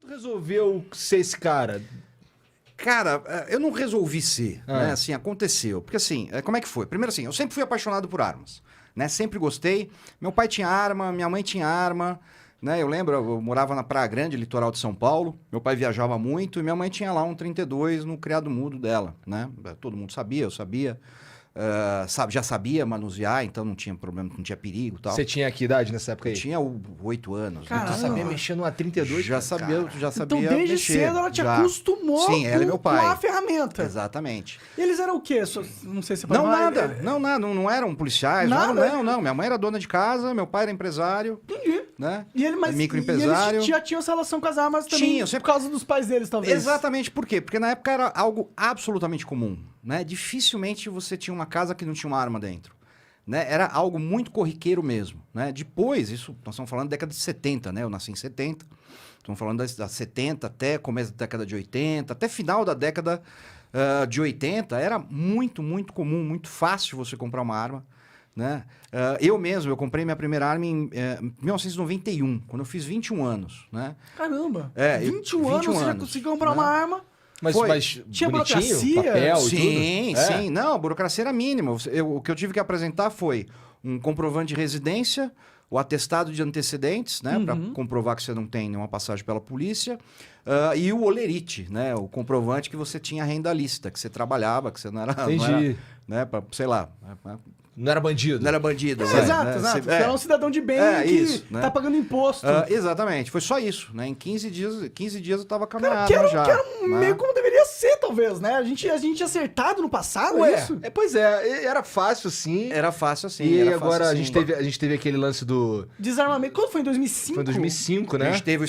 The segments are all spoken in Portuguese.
Tu resolveu ser esse cara? Cara, eu não resolvi ser, né? Assim, aconteceu. Porque assim, como é que foi? Primeiro assim, eu sempre fui apaixonado por armas, né? Sempre gostei. Meu pai tinha arma, minha mãe tinha arma, né? Eu lembro, eu morava na Praia Grande, litoral de São Paulo. Meu pai viajava muito e minha mãe tinha lá um 32 no criado mudo dela, né? Todo mundo sabia, eu sabia. Já sabia manusear, então não tinha problema, não tinha perigo e tal. Você tinha que idade nessa época aí? Eu tinha 8 anos. Caramba. Tu sabia mexer numa 32? Já sabia Então, desde mexer. cedo ela te Já. acostumou Sim, ela e meu pai. com a ferramenta. Exatamente. E eles eram o quê? Não sei se você pode Não, falar. nada. Não eram policiais. Nada? Não. Minha mãe era dona de casa, meu pai era empresário. Entendi. Né? E ele, mas, microempresário. E eles já tinham essa relação com as armas também Tinha, sempre... por causa dos pais deles, talvez. Exatamente. Por quê? Porque na época era algo absolutamente comum. Né? Dificilmente você tinha uma casa que não tinha uma arma dentro. Né? Era algo muito corriqueiro mesmo. Né? Depois, isso nós estamos falando da década de 70, né? Eu nasci em 70. Estamos falando das 70 até começo da década de 80, até final da década de 80. Era muito, muito comum, muito fácil você comprar uma arma. Né? Eu comprei minha primeira arma em 1991, quando eu fiz 21 anos. Né? Caramba! 21 anos você já anos, conseguiu comprar né? uma arma. Mas tinha bonitinho, burocracia? papel Sim, e tudo? sim. Não, a burocracia era mínima. O que eu tive que apresentar foi um comprovante de residência, o atestado de antecedentes, né? Para comprovar que você não tem nenhuma passagem pela polícia, e o olerite, né? O comprovante que você tinha renda lícita, que você trabalhava, que você não era... Entendi. Não era, né? Sei lá... Não era bandido. Não era bandido. Exato. Você era um cidadão de bem que isso, né? tá pagando imposto. Exatamente. Foi só isso. Né? Em 15 dias eu tava caminhando já. Que era meio como deveria ser, talvez, né? A gente tinha acertado no passado, Ué, é isso? Pois é, era fácil sim. Era fácil assim. E era agora fácil, assim. a gente teve aquele lance do... Desarmamento. Quando foi? Em 2005? Foi em 2005, né? A gente teve o...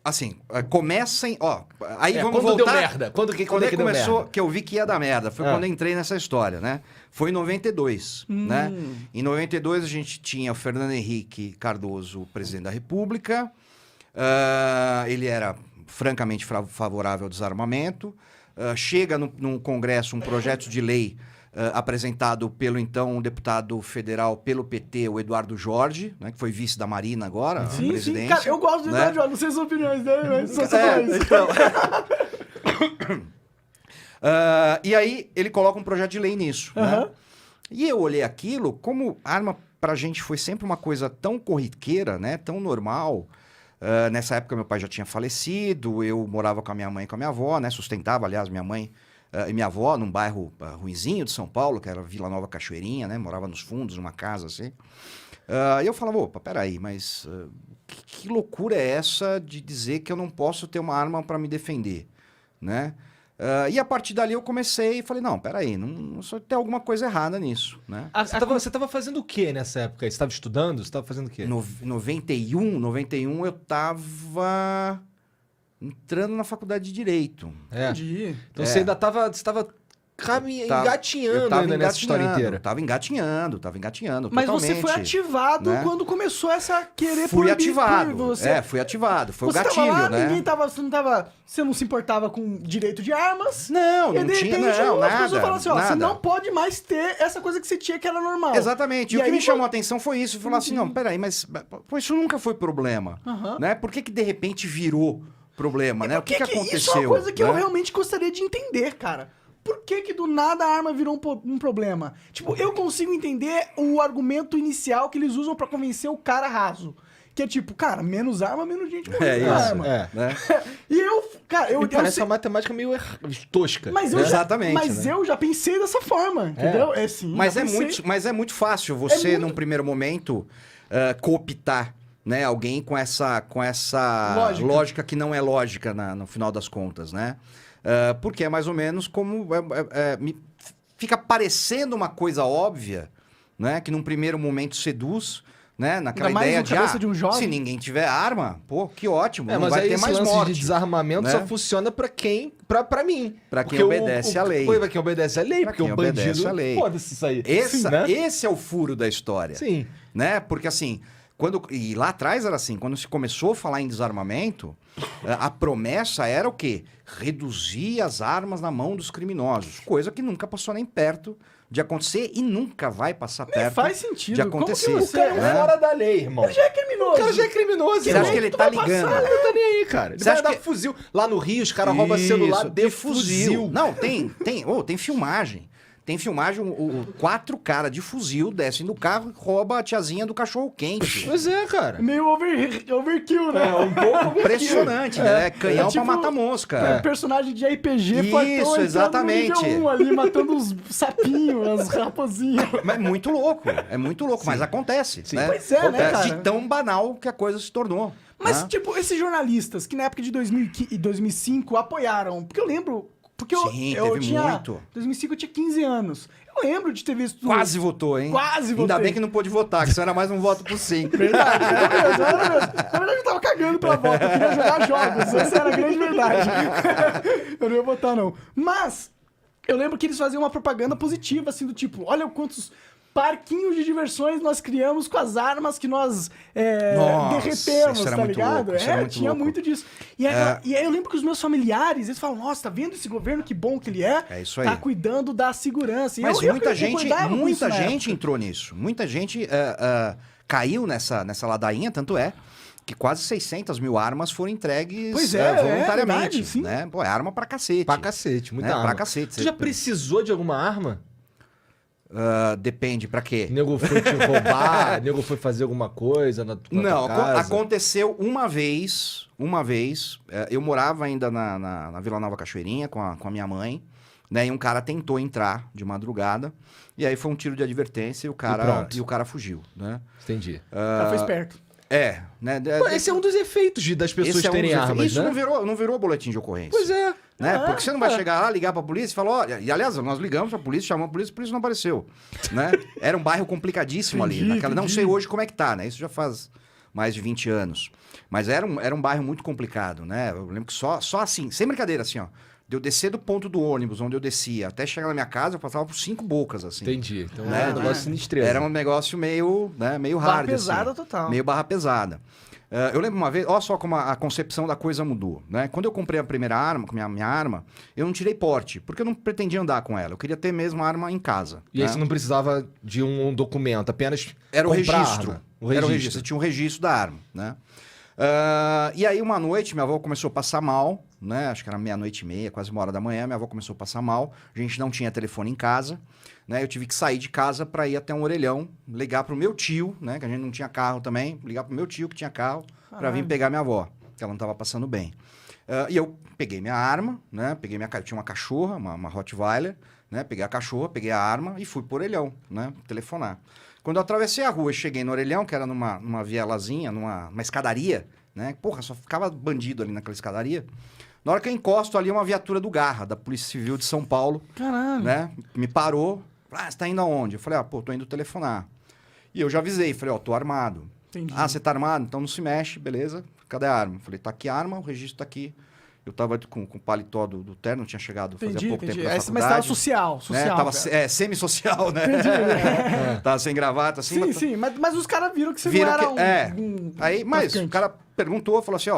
Assim, começam... Aí vamos quando voltar... deu merda? Quando que começou deu merda? que eu vi que ia dar merda. Foi quando eu entrei nessa história, né? Foi em 92, né? Em 92 a gente tinha o Fernando Henrique Cardoso, presidente da República. Ele era francamente favorável ao desarmamento. Chega no Congresso um projeto de lei apresentado pelo então deputado federal pelo PT, o Eduardo Jorge, né, que foi vice da Marina agora, a presidência. Sim, cara, eu gosto do né? Eduardo Jorge, não sei as opiniões dele, mas só isso. Então... e aí ele coloca um projeto de lei nisso. Né? E eu olhei aquilo, como arma pra gente foi sempre uma coisa tão corriqueira, né, tão normal. Nessa época meu pai já tinha falecido, eu morava com a minha mãe e com a minha avó, né, sustentava, aliás, minha mãe e minha avó num bairro ruinzinho de São Paulo, que era Vila Nova Cachoeirinha, né, morava nos fundos, numa casa assim. E eu falava, opa, peraí, mas que loucura é essa de dizer que eu não posso ter uma arma para me defender, né? E a partir dali eu comecei e falei, não, peraí, não tem alguma coisa errada nisso, né? Você tava fazendo o que nessa época? Você estava estudando? Você estava fazendo o quê? 91 eu tava entrando na faculdade de Direito. Entendi. Então você ainda estava engatinhando ainda nessa história inteira. Tava engatinhando Mas totalmente, você foi ativado, né? Quando começou essa querer fui ativado. Você. Fui ativado. Foi você o gatilho, tava lá, né? Você não se importava com direito de armas. Não tinha, nada. As pessoas falaram assim, você não pode mais ter essa coisa que você tinha que era normal. Exatamente. E o que me chamou a atenção foi isso. Falar assim, não, peraí, mas isso nunca foi problema. Né? Por que de repente virou problema, né? O que aconteceu? Isso é uma coisa que eu realmente gostaria de entender, cara. Por que do nada a arma virou um problema? Tipo, eu consigo entender o argumento inicial que eles usam pra convencer o cara raso. Que é tipo, cara, menos arma, menos gente morrendo com arma. Né? E eu parece uma matemática meio tosca. Mas exatamente. Mas eu já pensei dessa forma, entendeu? Sim. Mas é muito fácil você, num primeiro momento, cooptar, né, alguém com essa lógica que não é lógica no final das contas, né? Porque é mais ou menos como... fica parecendo uma coisa óbvia, né? Que num primeiro momento seduz, né? Naquela ideia de um jovem. Se ninguém tiver arma, pô, que ótimo, não mas vai aí ter mais lance morte. de desarmamento, né? Só funciona pra quem... Pra mim. Pra quem obedece a lei. Pra quem obedece a lei, porque um bandido... A lei. Foda-se isso aí. Esse é o furo da história. Sim. Né? Porque assim... E lá atrás era assim, quando se começou a falar em desarmamento, a promessa era o quê? Reduzir as armas na mão dos criminosos. Coisa que nunca passou nem perto de acontecer e nunca vai passar perto faz sentido. de acontecer. Como que O cara é fora da lei, irmão. Ele já é criminoso. O cara já é criminoso. Você acha que ele tá ligando? Ele não tá nem aí, cara. Ele Você vai acha dar que- fuzil. Lá no Rio, os caras roubam celular de fuzil. Não, tem filmagem. Tem filmagem, 4 caras de fuzil descem do carro e roubam a tiazinha do cachorro quente. Pois é, cara. Meio overkill, né? Um pouco Impressionante, né? Canhão tipo- pra matar mosca. É. Personagem de RPG Isso, fortão entrando no exatamente. nível 1 ali, matando os sapinhos, as raposinhas. Mas é muito louco, mas acontece. Né? Pois é, né, cara? De tão banal que a coisa se tornou. Mas, né? tipo, esses jornalistas que na época de 2015 e 2005 apoiaram, porque eu lembro... Porque Sim, eu teve tinha... muito. Em 2005 eu tinha 15 anos. Eu lembro de ter visto... Quase votou, hein? Quase Ainda votei. bem que não pôde votar, que senão era mais um voto pro sim. Verdade, era mesmo. Na verdade, eu tava cagando pela volta, eu queria jogar jogos. Essa era a grande verdade. Eu não ia votar, não. Mas, eu lembro que eles faziam uma propaganda positiva, assim, do tipo, olha quantos parquinhos de diversões nós criamos com as armas que nós Nossa, derretemos, isso era tá muito ligado? louco, isso era muito tinha louco. muito disso. E aí eu lembro que os meus familiares, eles falam, nossa, tá vendo esse governo, que bom que ele é? É isso aí. Tá cuidando da segurança. E Mas eu muita gente concordava com isso na época. entrou nisso. Muita gente caiu nessa ladainha, tanto é que quase 600 mil armas foram entregues Pois é, voluntariamente. verdade, sim. Né? Pô, é arma pra cacete. Pra cacete, muita Né? arma. Pra cacete. Tu já precisou de alguma arma? Depende, pra quê? Nego foi te roubar, nego foi fazer alguma coisa na tua Não, casa? aconteceu uma vez, eu morava ainda na Vila Nova Cachoeirinha com a minha mãe, né, e um cara tentou entrar de madrugada, e aí foi um tiro de advertência e o cara fugiu, né? Entendi. O cara foi esperto. Né? Pô, esse é um dos efeitos das pessoas esse é um terem dos armas, Isso né? não virou boletim de ocorrência. Pois é. Né? Porque você não vai chegar lá, ligar pra polícia e falar, olha... E, aliás, nós ligamos pra polícia, chamamos a polícia não apareceu. Né? Era um bairro complicadíssimo ali. Não sei hoje como é que tá, né? Isso já faz mais de 20 anos. Mas era um bairro muito complicado, né? Eu lembro que só assim, sem brincadeira, assim, ó. De eu descer do ponto do ônibus, onde eu descia, até chegar na minha casa, eu passava por 5 bocas, assim. Entendi. Então Né? é um negócio sinistreiro. Era um negócio meio Barra hard, pesada assim. total. Meio barra pesada. Eu lembro uma vez, olha só como a concepção da coisa mudou, né? Quando eu comprei a primeira arma, minha arma, eu não tirei porte, porque eu não pretendia andar com ela. Eu queria ter mesmo a arma em casa. E aí né? você não precisava de um documento, apenas Era o comprar a registro. arma. Era o registro. Você tinha um registro da arma, né? E aí, uma noite, minha avó começou a passar mal, né? Acho que era 00:30, quase 1h da manhã. Minha avó começou a passar mal. A gente não tinha telefone em casa, né? Eu tive que sair de casa para ir até um orelhão, ligar pro meu tio, né? Que a gente não tinha carro também. Ligar pro meu tio, que tinha carro, para vir pegar minha avó, que ela não estava passando bem. E eu peguei minha arma, né? Eu tinha uma cachorra, uma Rottweiler, né? Peguei a cachorra, peguei a arma e fui pro orelhão, né? Telefonar. Quando eu atravessei a rua e cheguei no orelhão, que era numa vielazinha, numa escadaria, né? Porra, só ficava bandido ali naquela escadaria. Na hora que eu encosto ali, uma viatura do Garra, da Polícia Civil de São Paulo, Caralho. né? Me parou. Você tá indo aonde? Eu falei, tô indo telefonar. E eu já avisei, falei, tô armado. Entendi. Você tá armado? Então não se mexe, beleza. Cadê a arma? Eu falei, tá aqui a arma, o registro tá aqui. Eu tava com o paletó do terno, tinha chegado fazia pouco tempo da Mas faculdade. tava social, Né? Tava cara. semi-social, né? Entendi. Tava sem gravata, assim. Sim, mas os caras viram que você Viram não era que, Aí, mas traficante. o cara perguntou, falou assim,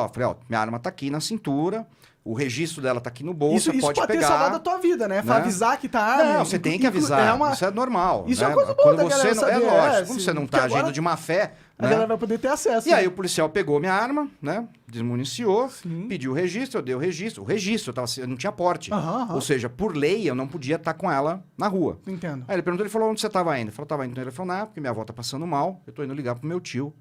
minha arma tá aqui na cintura, o registro dela tá aqui no bolso, Isso pode pode ter pegar. salvado a tua vida, né? Pra né? avisar que tá arma. Não, você tem que avisar. Isso é normal. Isso né? é uma coisa boa Quando da você galera não... saber, lógico, quando sim, você não porque tá agora agindo de má fé, A né? galera vai poder ter acesso. E aí o policial pegou minha arma, né? Desmuniciou, Sim. pediu o registro, eu dei o registro. O registro, eu não tinha porte. Aham. Ou seja, por lei, eu não podia estar com ela na rua. Entendo. Aí ele perguntou, ele falou, onde você estava indo? Ele falou, tava indo telefonar, porque minha avó tá passando mal, eu tô indo ligar pro meu tio,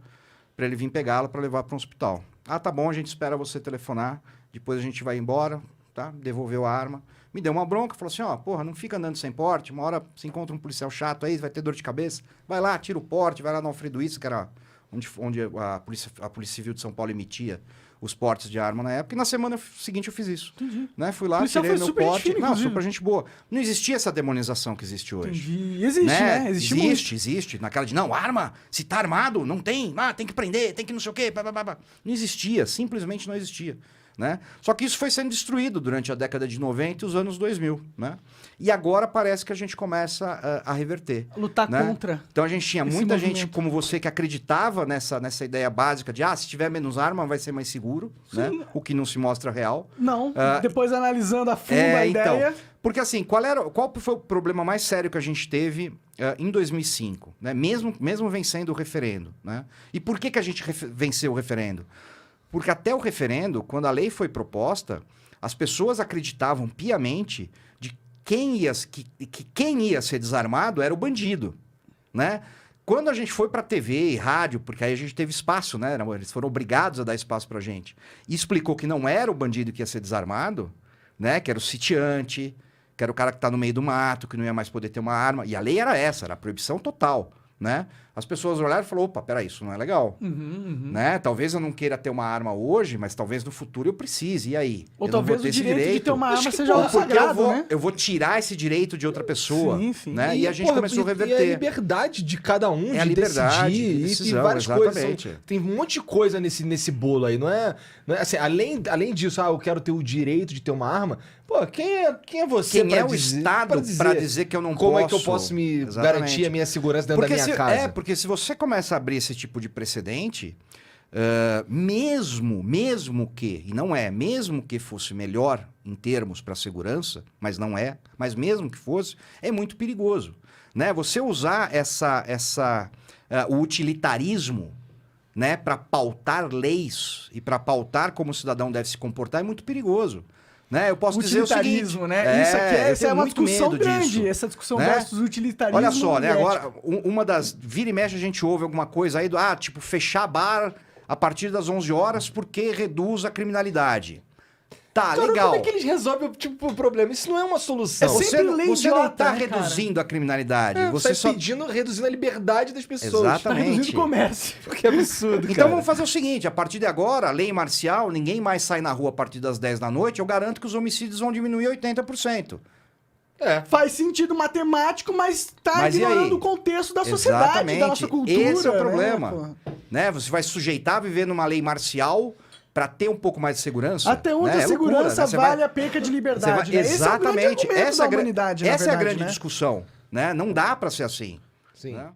para ele vir pegá-la para levar para um hospital. Ah, tá bom, a gente espera você telefonar, depois a gente vai embora, tá? Devolveu a arma. Me deu uma bronca, falou assim, porra, não fica andando sem porte, uma hora você encontra um policial chato aí, vai ter dor de cabeça, vai lá, tira o porte, vai lá no Alfredo Issa, que era onde a Polícia Civil de São Paulo emitia os portes de arma na época, e na semana seguinte eu fiz isso. Entendi. Né? Fui lá, Policial tirei foi meu super gente porte. fina, Não, inclusive. super gente boa. Não existia essa demonização que existe hoje. Entendi. Existe, né? Existe muito. Existe. Naquela de, não, arma, se tá armado, não tem. Ah, tem que prender, tem que não sei o quê. Blá, blá, blá, blá. Não existia, simplesmente não existia. né? Só que isso foi sendo destruído durante a década de 90 e os anos 2000, né? E agora parece que a gente começa a reverter. Lutar né? contra. Então a gente tinha esse muita gente movimento. como você que acreditava nessa ideia básica de se tiver menos arma vai ser mais seguro, né? O que não se mostra real. Não, depois analisando a fundo a Então, ideia... porque assim, qual foi o problema mais sério que a gente teve em 2005, né? Mesmo vencendo o referendo, né? E por que a gente venceu o referendo? Porque até o referendo, quando a lei foi proposta, as pessoas acreditavam piamente de que quem ia ser desarmado era o bandido, né? Quando a gente foi para TV e rádio, porque aí a gente teve espaço, né? Eles foram obrigados a dar espaço para gente, e explicou que não era o bandido que ia ser desarmado, né? Que era o sitiante, que era o cara que está no meio do mato, que não ia mais poder ter uma arma. E a lei era essa, era a proibição total, né? As pessoas olharam e falaram, opa, peraí, isso não é legal. Né? Talvez eu não queira ter uma arma hoje, mas talvez no futuro eu precise. E aí? Ou Eu não talvez vou ter o esse direito de ter uma arma que, seja algo porque sagrado, né? eu vou tirar esse direito de outra pessoa. Sim, sim. Né? E a gente porra, começou a E a reverter. liberdade de cada um É a de liberdade decidir. de E decisão, várias exatamente. coisas. Tem um monte de coisa nesse bolo aí. Não é assim, além disso, eu quero ter o direito de ter uma arma. Pô, quem é você Quem pra é o dizer, Estado para dizer que eu não posso? Como é que eu posso me Exatamente. garantir a minha segurança dentro da minha casa? Porque se você começa a abrir esse tipo de precedente, mesmo que fosse melhor em termos para segurança, mas não é, mas mesmo que fosse, é muito perigoso, né? Você usar o utilitarismo, né, para pautar leis e para pautar como o cidadão deve se comportar é muito perigoso. Né? Eu posso dizer o seguinte... Utilitarismo, né? Isso aqui eu essa é tenho uma muito discussão medo grande, disso, essa discussão né? versus utilitarismo. Olha só, né? e ética. Agora, uma das... Vira e mexe a gente ouve alguma coisa aí tipo, fechar bar a partir das 11 horas porque reduz a criminalidade. Tá, Cara, legal. como é que eles resolvem o problema? Isso não é uma solução. É sempre lei você não idiota, está né, cara? reduzindo a criminalidade. Você Você está só... reduzindo a liberdade das pessoas. Exatamente. Tá reduzindo o comércio. Que absurdo, Então cara. vamos fazer o seguinte, a partir de agora, a lei marcial, ninguém mais sai na rua a partir das 10 da noite, eu garanto que os homicídios vão diminuir 80%. Faz sentido matemático, mas tá Mas e ignorando aí? o contexto da sociedade, Exatamente. da nossa cultura. Esse é o né, problema. pô? Né? Você vai sujeitar a viver numa lei marcial para ter um pouco mais de segurança. Até onde né? a É loucura, segurança né? Você vale vai- a perca de você liberdade, vai- né? Exatamente. Esse é o grande argumento da humanidade, na essa é a verdade, grande né? discussão. Né? Não dá para ser assim. Sim. Né?